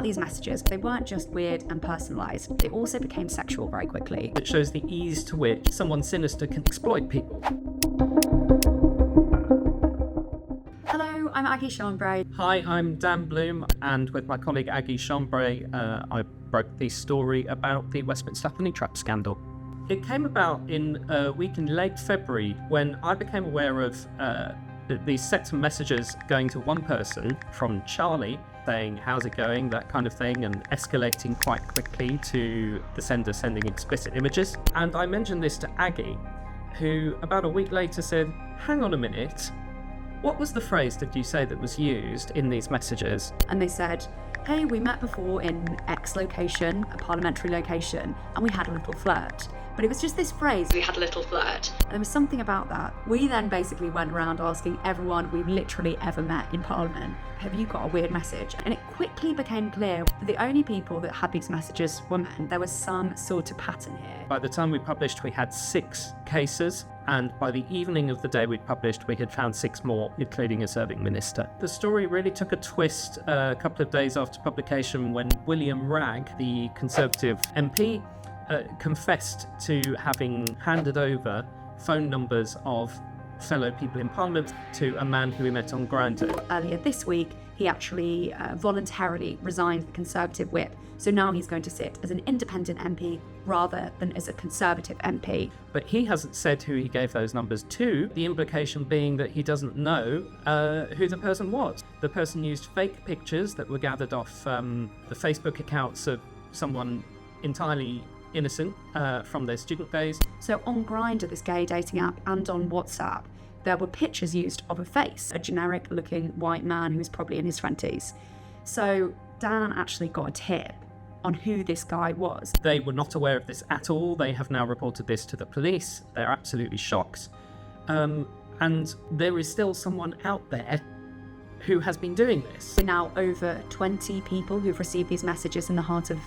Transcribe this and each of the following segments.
These messages, they weren't just weird and personalised, they also became sexual very quickly. It shows the ease to which someone sinister can exploit people. Hello, I'm Aggie Chambre. Hi, I'm Dan Bloom, and with my colleague Aggie Chambre, I broke the story about the Westminster honey trap scandal. It came about in a week in late February when I became aware of these sets of messages going to one person from Charlie, saying, how's it going, that kind of thing, and escalating quite quickly to the sender sending explicit images. And I mentioned this to Aggie, who about a week later said, hang on a minute, what was the phrase that you say that was used in these messages? And they said, hey, we met before in X location, a parliamentary location, and we had a little flirt. But it was just this phrase, we had a little flirt. And there was something about that. We then basically went around asking everyone we've literally ever met in Parliament, have you got a weird message? And it quickly became clear that the only people that had these messages were men. There was some sort of pattern here. By the time we published, we had 6 cases. And by the evening of the day we'd published, we had found 6 more, including a serving minister. The story really took a twist a couple of days after publication when William Ragg, the Conservative MP, confessed to having handed over phone numbers of fellow people in Parliament to a man who he met on Grindr. Earlier this week, he actually voluntarily resigned the Conservative whip. So now he's going to sit as an independent MP rather than as a Conservative MP. But he hasn't said who he gave those numbers to, the implication being that he doesn't know who the person was. The person used fake pictures that were gathered off the Facebook accounts of someone entirely innocent from their student days. So on Grindr, this gay dating app, and on WhatsApp, there were pictures used of a face, a generic looking white man who was probably in his 20s. So Dan actually got a tip on who this guy was. They were not aware of this at all. They have now reported this to the police. They're absolutely shocked. And there is still someone out there who has been doing this. We're now over 20 people who've received these messages in the heart of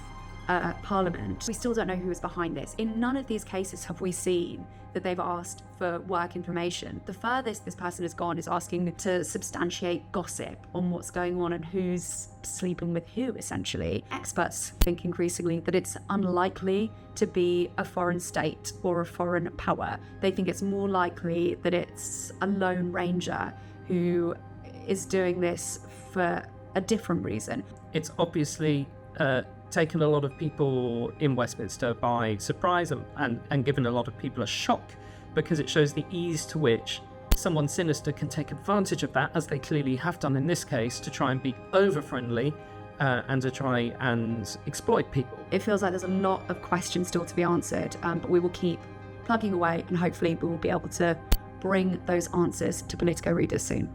Parliament. We still don't know who is behind this. In none of these cases have we seen that they've asked for work information. The furthest this person has gone is asking to substantiate gossip on what's going on and who's sleeping with who, essentially. Experts think increasingly that it's unlikely to be a foreign state or a foreign power. They think it's more likely that it's a lone ranger who is doing this for a different reason. It's obviously taken a lot of people in Westminster by surprise and given a lot of people a shock, because it shows the ease to which someone sinister can take advantage of that, as they clearly have done in this case, to try and be over-friendly and to try and exploit people. It feels like there's a lot of questions still to be answered, but we will keep plugging away and hopefully we will be able to bring those answers to Politico readers soon.